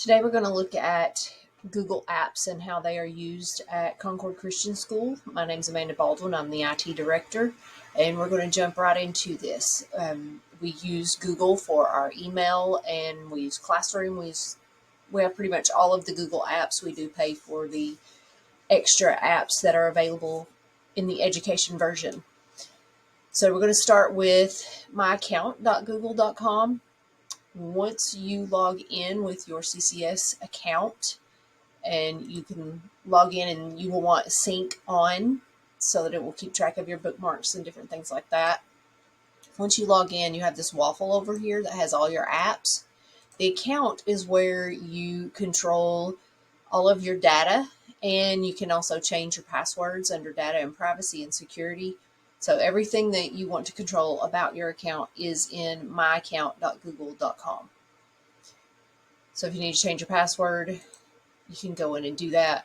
Today we're going to look at Google Apps and how they are used at Concord Christian School. My name is Amanda Baldwin. I'm the IT director, and we're going to jump right into this. We use Google for our email, and we use Classroom. We have pretty much all of the Google apps. We do pay for the extra apps that are available in the education version. So we're going to start with myaccount.google.com. Once you log in with your CCS account, and you can log in and you will want sync on so that it will keep track of your bookmarks and different things like that. Once you log in, you have this waffle over here that has all your apps. The account is where you control all of your data, and you can also change your passwords under data and privacy and security. So everything that you want to control about your account is in myaccount.google.com. So if you need to change your password, you can go in and do that.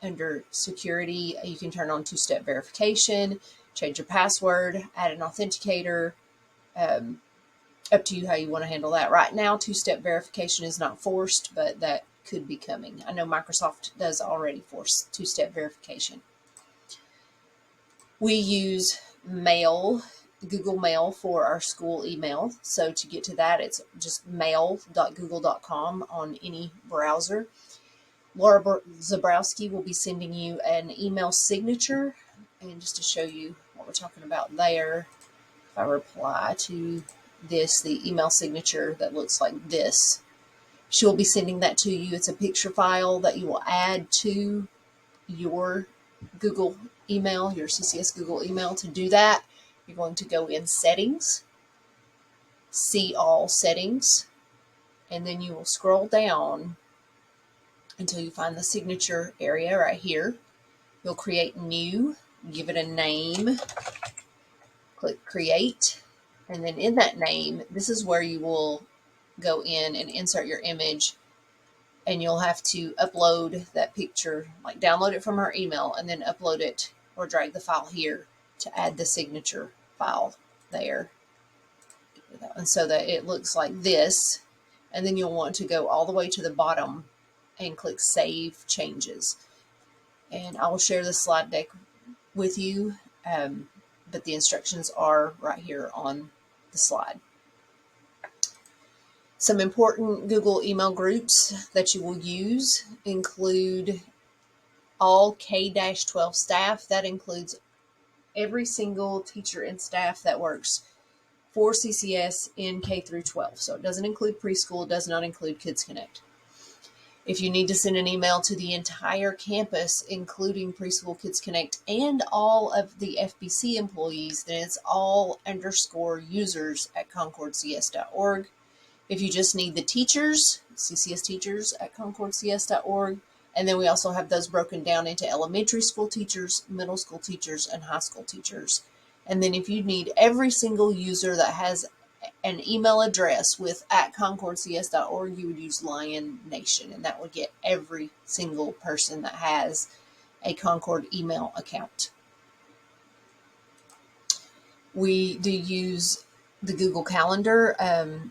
Under security, you can turn on two-step verification, change your password, add an authenticator. Up to you how you want to handle that. Right now, two-step verification is not forced, but that could be coming. I know Microsoft does already force two-step verification. We use Google Mail for our school email. So to get to that, it's just mail.google.com on any browser. Laura Zabrowski will be sending you an email signature. And just to show you what we're talking about there, if I reply to this, the email signature that looks like this, she will be sending that to you. It's a picture file that you will add to your Google email, your CCS Google email. To do that, you're going to go in Settings, See All Settings, and then you will scroll down until you find the signature area right here. You'll create New, give it a name, click Create, and then in that name, this is where you will go in and insert your image, and you'll have to upload that picture, like download it from her email and then upload it or drag the file here to add the signature file there. And so that it looks like this, and then you'll want to go all the way to the bottom and click Save Changes. And I will share the slide deck with you, but the instructions are right here on the slide. Some important Google email groups that you will use include all K-12 staff. That includes every single teacher and staff that works for CCS in K through 12. So it doesn't include preschool, it does not include Kids Connect. If you need to send an email to the entire campus, including preschool, Kids Connect, and all of the FBC employees, then it's all _users at concordcs.org. If you just need the teachers, CCS teachers at concordcs.org. And then we also have those broken down into elementary school teachers, middle school teachers, and high school teachers. And then if you need every single user that has an email address with @concordcs.org, you would use Lion Nation, and that would get every single person that has a Concord email account. We do use the Google Calendar.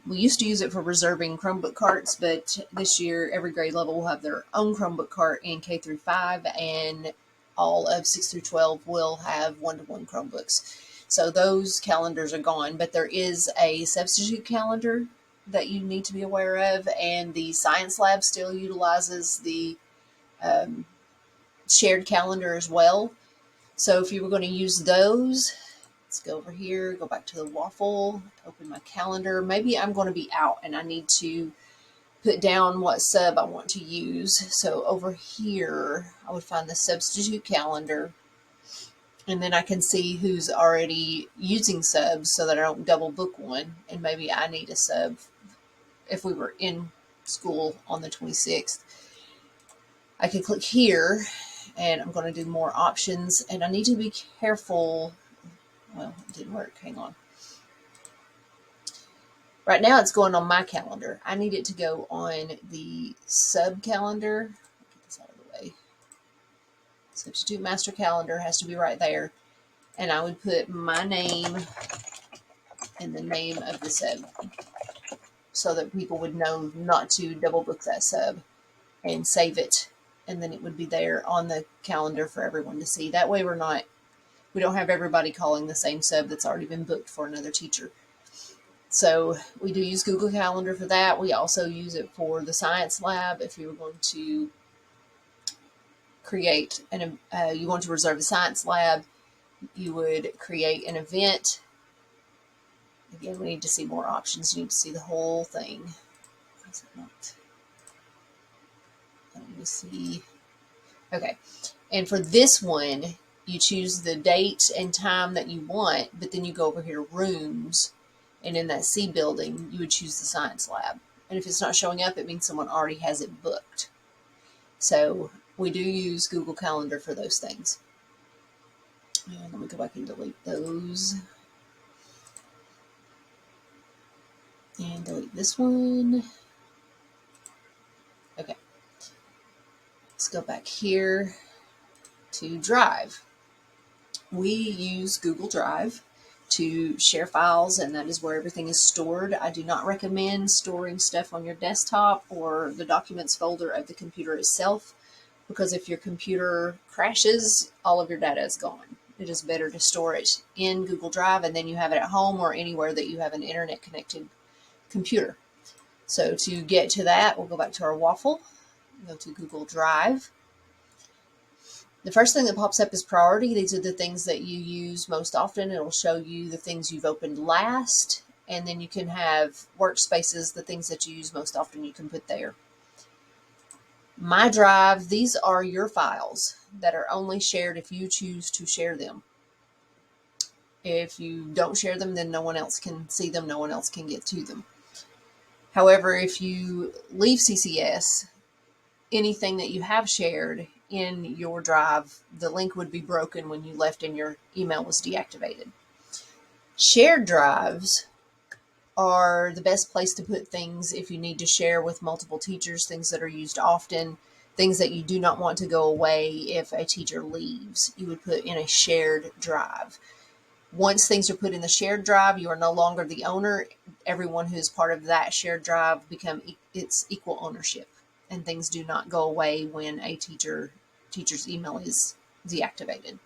We used to use it for reserving Chromebook carts, but this year every grade level will have their own Chromebook cart in K through 5, and all of 6 through 12 will have one-to-one Chromebooks. So those calendars are gone, but there is a substitute calendar that you need to be aware of, and the science lab still utilizes the shared calendar as well. So if you were going to use those, let's go over here, go back to the waffle, open my calendar. Maybe I'm going to be out and I need to put down what sub I want to use. So over here, I would find the substitute calendar, and then I can see who's already using subs so that I don't double book one. And maybe I need a sub if we were in school on the 26th. I can click here, and I'm going to do more options, and I need to be careful. Well, it didn't work. Hang on. Right now it's going on my calendar. I need it to go on the sub calendar. Get this out of the way. Substitute master calendar has to be right there. And I would put my name and the name of the sub. so that people would know not to double book that sub, and save it. And then it would be there on the calendar for everyone to see. That way we don't have everybody calling the same sub that's already been booked for another teacher. So we do use Google Calendar for that. We also use it for the science lab. If you were going to you want to reserve a science lab, you would create an event. Again, we need to see more options. You need to see the whole thing. Is it not? Let me see. Okay. And for this one, you choose the date and time that you want, but then you go over here, rooms, and in that C building, you would choose the science lab. And if it's not showing up, it means someone already has it booked. So we do use Google Calendar for those things. And let me go back and delete those. And delete this one. Okay. Let's go back here to Drive. We use Google Drive to share files, and that is where everything is stored. I do not recommend storing stuff on your desktop or the documents folder of the computer itself, because if your computer crashes, all of your data is gone. It is better to store it in Google Drive, and then you have it at home or anywhere that you have an internet connected computer. So to get to that, we'll go back to our waffle, go to Google Drive. The first thing that pops up is priority. These are the things that you use most often. It'll show you the things you've opened last, and then you can have workspaces, the things that you use most often you can put there. My Drive, these are your files that are only shared if you choose to share them. If you don't share them, then no one else can see them, no one else can get to them. However, if you leave CCS, anything that you have shared in your Drive, the link would be broken when you left and your email was deactivated. Shared drives are the best place to put things if you need to share with multiple teachers, things that are used often, things that you do not want to go away if a teacher leaves. You would put in a shared drive. Once things are put in the shared drive, you are no longer the owner. Everyone who is part of that shared drive it's equal ownership, and things do not go away when a teacher's email is deactivated.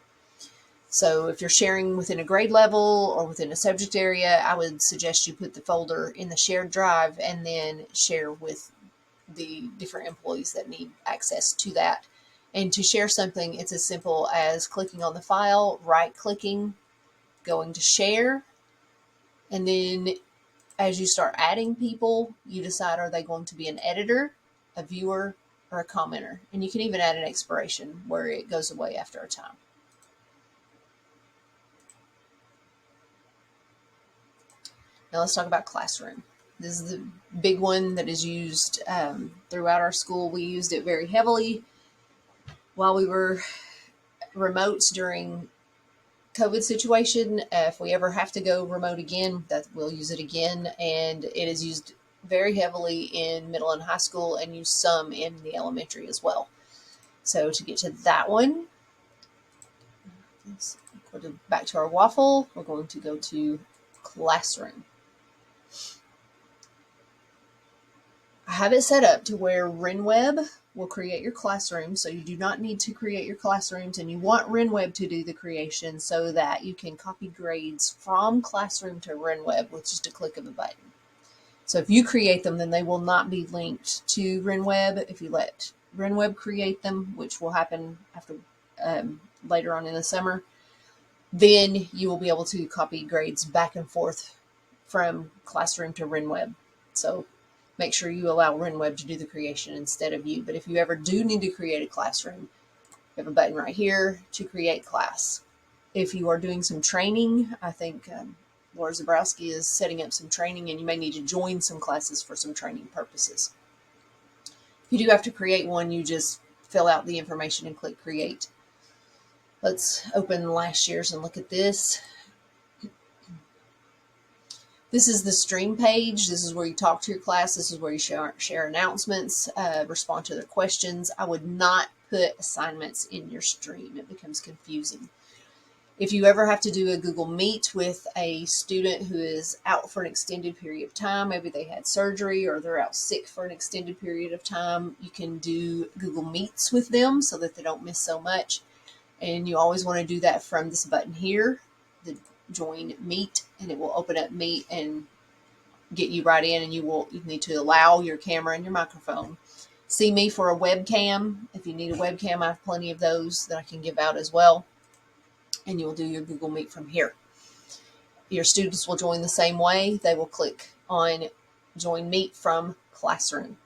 So if you're sharing within a grade level or within a subject area, I would suggest you put the folder in the shared drive and then share with the different employees that need access to that. And to share something, it's as simple as clicking on the file, right-clicking, going to share, and then as you start adding people, you decide, are they going to be an editor, a viewer, or a commenter? And you can even add an expiration where it goes away after a time. Now let's talk about Classroom. This is the big one that is used throughout our school. We used it very heavily while we were remote during COVID situation. If we ever have to go remote again, that we'll use it again. And it is used very heavily in middle and high school, and used some in the elementary as well. So to get to that one, let's go back to our waffle. We're going to go to Classroom. I have it set up to where RenWeb will create your classroom, so you do not need to create your classrooms, and you want RenWeb to do the creation so that you can copy grades from Classroom to RenWeb with just a click of a button. So if you create them, then they will not be linked to RenWeb. If you let RenWeb create them, which will happen after later on in the summer, then you will be able to copy grades back and forth from Classroom to RenWeb. So make sure you allow RenWeb to do the creation instead of you. But if you ever do need to create a classroom, you have a button right here to create class. If you are doing some training, I think Laura Zabrowski is setting up some training, and you may need to join some classes for some training purposes. If you do have to create one, you just fill out the information and click create. Let's open last year's and look at this. This is the stream page. This is where you talk to your class. This is where you share announcements, respond to their questions. I would not put assignments in your stream. It becomes confusing. If you ever have to do a Google Meet with a student who is out for an extended period of time, maybe they had surgery or they're out sick for an extended period of time, you can do Google Meets with them so that they don't miss so much. And you always want to do that from this button here, the join Meet, and it will open up Meet and get you right in, and you need to allow your camera and your microphone. See me for a webcam. If you need a webcam, I have plenty of those that I can give out as well. And you'll do your Google Meet from here. Your students will join the same way. They will click on Join Meet from Classroom.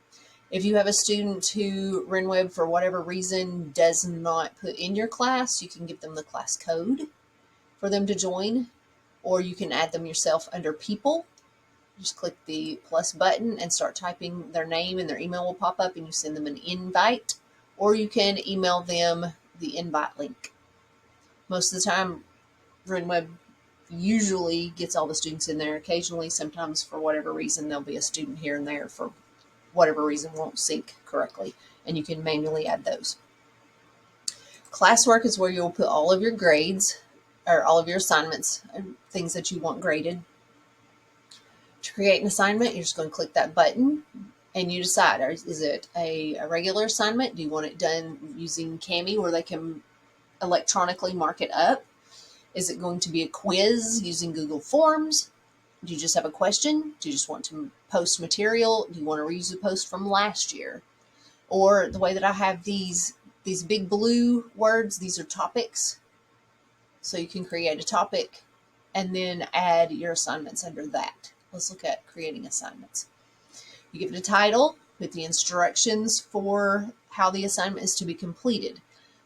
If you have a student who RenWeb, for whatever reason, does not put in your class, you can give them the class code for them to join, or you can add them yourself under People. Just click the plus button and start typing their name, and their email will pop up, and you send them an invite, or you can email them the invite link. Most of the time, RenWeb usually gets all the students in there. Occasionally, sometimes for whatever reason, there'll be a student here and there for whatever reason won't sync correctly, and you can manually add those. Classwork is where you'll put all of your grades or all of your assignments and things that you want graded. To create an assignment, you're just going to click that button and you decide, is it a regular assignment? Do you want it done using Kami where they can electronically mark it up? Is it going to be a quiz using Google Forms? Do you just have a question? Do you just want to post material? Do you want to reuse a post from last year? Or the way that I have these big blue words, these are topics. So you can create a topic and then add your assignments under that. Let's look at creating assignments. You give it a title with the instructions for how the assignment is to be completed.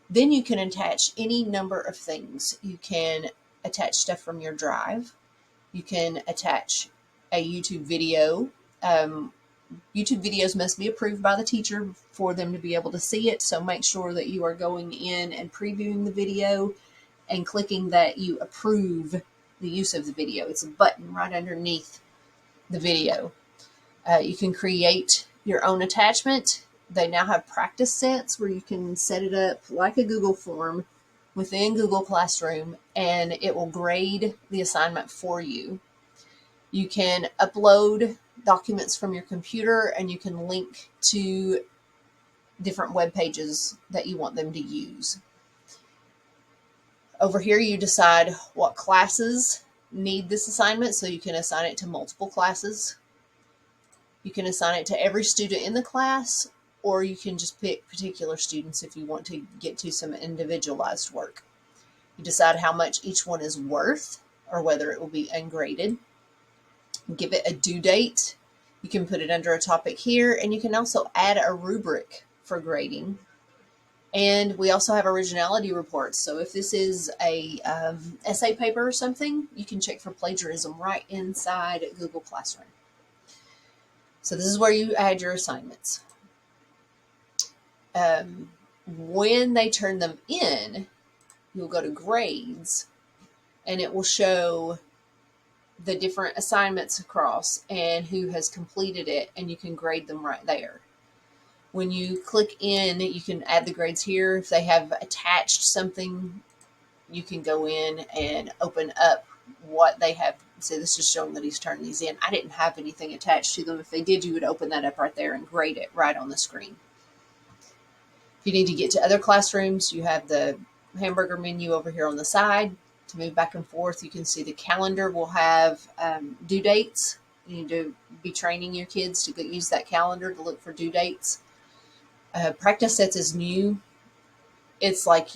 Then you can attach any number of things. You can attach stuff from your drive. You can attach a YouTube video. YouTube videos must be approved by the teacher for them to be able to see it. So make sure that you are going in and previewing the video and clicking that you approve the use of the video. It's a button right underneath the video. You can create your own attachment. They now have practice sets where you can set it up like a Google form within Google Classroom, and it will grade the assignment for you. You can upload documents from your computer, and you can link to different web pages that you want them to use. Over here, you decide what classes need this assignment, so you can assign it to multiple classes. You can assign it to every student in the class, or you can just pick particular students if you want to get to some individualized work. You decide how much each one is worth, or whether it will be ungraded. Give it a due date. You can put it under a topic here, and you can also add a rubric for grading. And we also have originality reports. So if this is a essay paper or something, you can check for plagiarism right inside Google Classroom. So this is where you add your assignments. When they turn them in, you'll go to grades, and it will show the different assignments across and who has completed it, and you can grade them right there. When you click in, you can add the grades here. If they have attached something, you can go in and open up what they have. So this is showing that he's turned these in. I didn't have anything attached to them. If they did, you would open that up right there and grade it right on the screen. If you need to get to other classrooms, you have the hamburger menu over here on the side. To move back and forth, you can see the calendar will have due dates. You need to be training your kids to use that calendar to look for due dates. Practice sets is new. It's like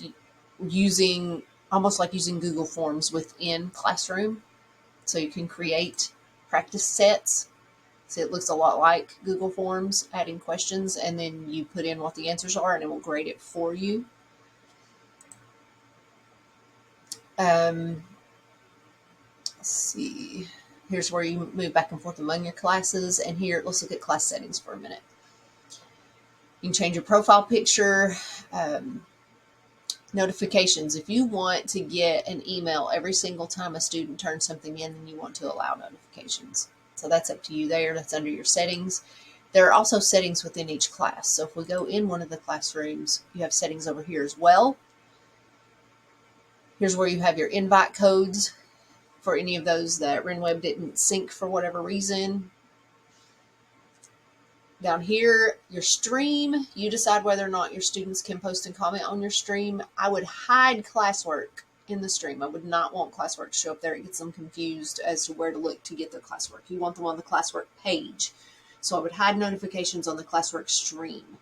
almost like using Google Forms within Classroom. So you can create practice sets. So it looks a lot like Google Forms, adding questions, and then you put in what the answers are, and it will grade it for you. Let's see. Here's where you move back and forth among your classes, and here, let's look at class settings for a minute. You can change your profile picture. Notifications. If you want to get an email every single time a student turns something in, then you want to allow notifications. So that's up to you there. That's under your settings. There are also settings within each class. So if we go in one of the classrooms, you have settings over here as well. Here's where you have your invite codes for any of those that RenWeb didn't sync for whatever reason. Down here, your stream, you decide whether or not your students can post and comment on your stream. I would hide classwork in the stream. I would not want classwork to show up there. It gets them confused as to where to look to get their classwork. You want them on the classwork page. So I would hide notifications on the classwork stream.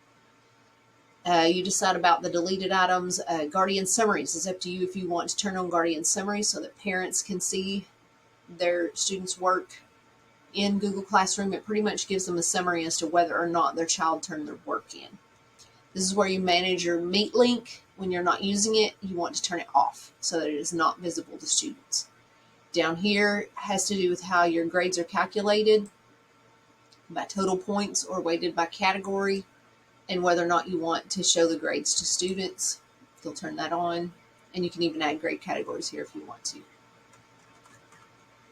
You decide about the deleted items. Guardian summaries is up to you if you want to turn on Guardian summaries so that parents can see their students' work in Google Classroom. It pretty much gives them a summary as to whether or not their child turned their work in. This is where you manage your Meet link. When you're not using it, you want to turn it off so that it is not visible to students. Down here has to do with how your grades are calculated by total points or weighted by category, and whether or not you want to show the grades to students. You'll turn that on, and you can even add grade categories here if you want to.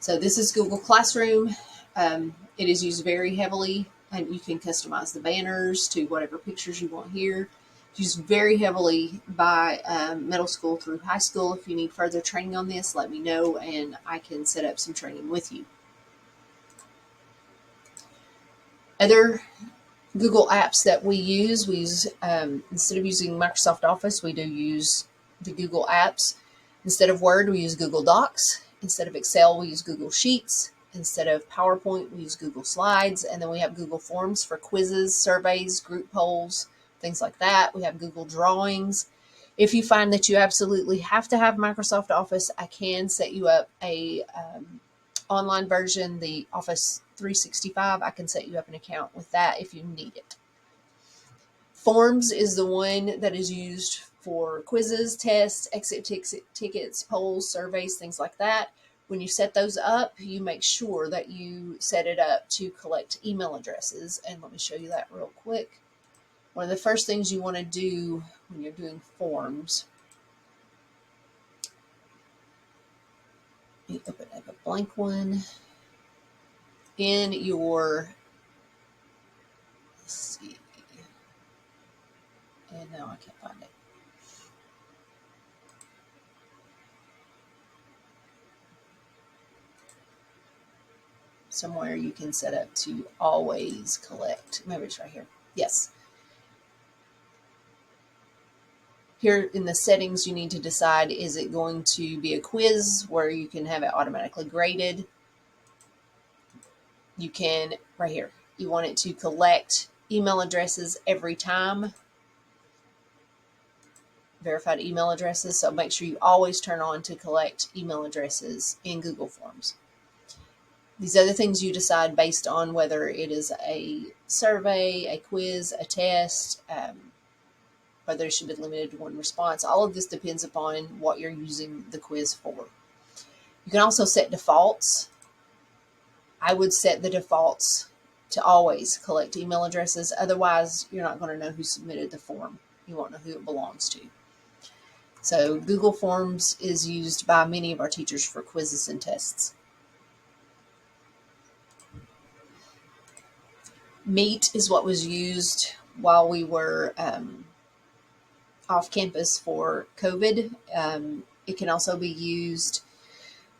So this is Google Classroom. It is used very heavily, and you can customize the banners to whatever pictures you want here. It's used very heavily by middle school through high school. If you need further training on this, let me know, and I can set up some training with you. Other Google apps that we use instead of using Microsoft Office, we do use the Google apps. Instead of Word, we use Google Docs. Instead of Excel, we use Google Sheets. Instead of PowerPoint, we use Google Slides. And then we have Google Forms for quizzes, surveys, group polls, things like that. We have Google Drawings. If you find that you absolutely have to have Microsoft Office, I can set you up a online version, the Office 365. I can set you up an account with that if you need it. Forms is the one that is used for quizzes, tests, exit tickets, polls, surveys, things like that. When you set those up, you make sure that you set it up to collect email addresses. And let me show you that real quick. One of the first things you want to do when you're doing forms, you open up a blank one in your, let's see, and now I can't find it. Somewhere you can set up to always collect. Maybe it's right here. Yes. Here in the settings, you need to decide, is it going to be a quiz where you can have it automatically graded? You can, right here, you want it to collect email addresses every time. Verified email addresses. So make sure you always turn on to collect email addresses in Google Forms. These other things you decide based on whether it is a survey, a quiz, a test, whether it should be limited to one response. All of this depends upon what you're using the quiz for. You can also set defaults. I would set the defaults to always collect email addresses. Otherwise, you're not going to know who submitted the form. You won't know who it belongs to. So Google Forms is used by many of our teachers for quizzes and tests. Meet is what was used while we were off campus for COVID. It can also be used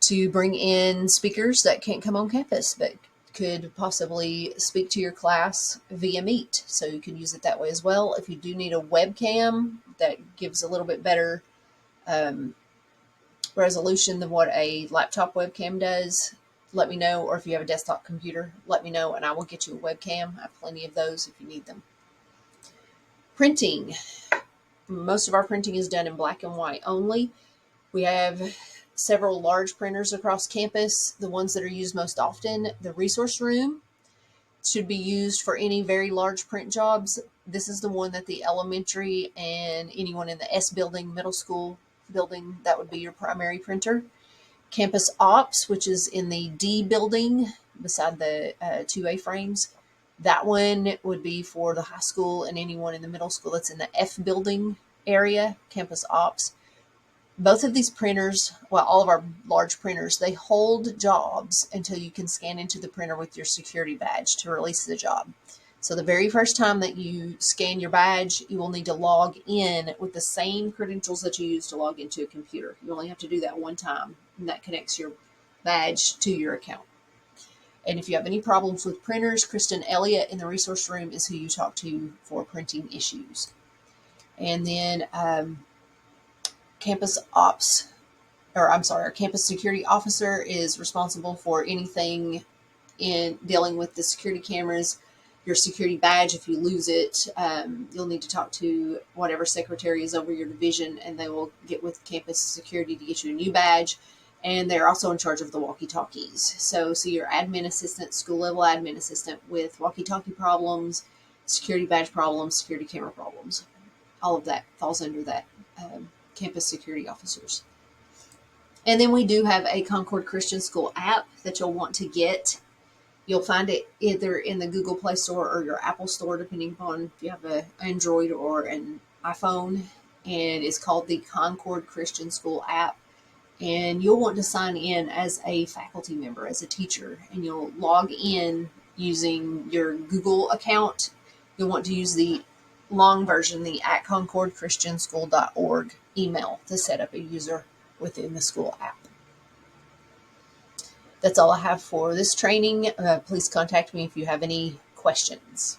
to bring in speakers that can't come on campus but could possibly speak to your class via Meet. So you can use it that way as well. If you do need a webcam that gives a little bit better resolution than what a laptop webcam does, let me know. Or if you have a desktop computer, let me know and I will get you a webcam. I have plenty of those if you need them. Printing. Most of our printing is done in black and white only. We have several large printers across campus. The ones that are used most often, the resource room, should be used for any very large print jobs. This is the one that the elementary and anyone in the S building, middle school building, that would be your primary printer. Campus Ops, which is in the D building beside the 2A frames. That one would be for the high school and anyone in the middle school that's in the F building area, Campus Ops. Both of these printers, well, all of our large printers, they hold jobs until you can scan into the printer with your security badge to release the job. So the very first time that you scan your badge, you will need to log in with the same credentials that you use to log into a computer. You only have to do that one time, and that connects your badge to your account. And if you have any problems with printers, Kristen Elliott in the resource room is who you talk to for printing issues. And then campus ops, or I'm sorry, our campus security officer is responsible for anything in dealing with the security cameras, your security badge. If you lose it, you'll need to talk to whatever secretary is over your division, and they will get with campus security to get you a new badge. And they're also in charge of the walkie-talkies. So your admin assistant, school level admin assistant with walkie-talkie problems, security badge problems, security camera problems. All of that falls under that campus security officers. And then we do have a Concord Christian School app that you'll want to get. You'll find it either in the Google Play Store or your Apple Store, depending upon if you have an Android or an iPhone. And it's called the Concord Christian School app. And you'll want to sign in as a faculty member, as a teacher. And you'll log in using your Google account. You'll want to use the long version, the @concordchristianschool.org email to set up a user within the school app. That's all I have for this training. Please contact me if you have any questions.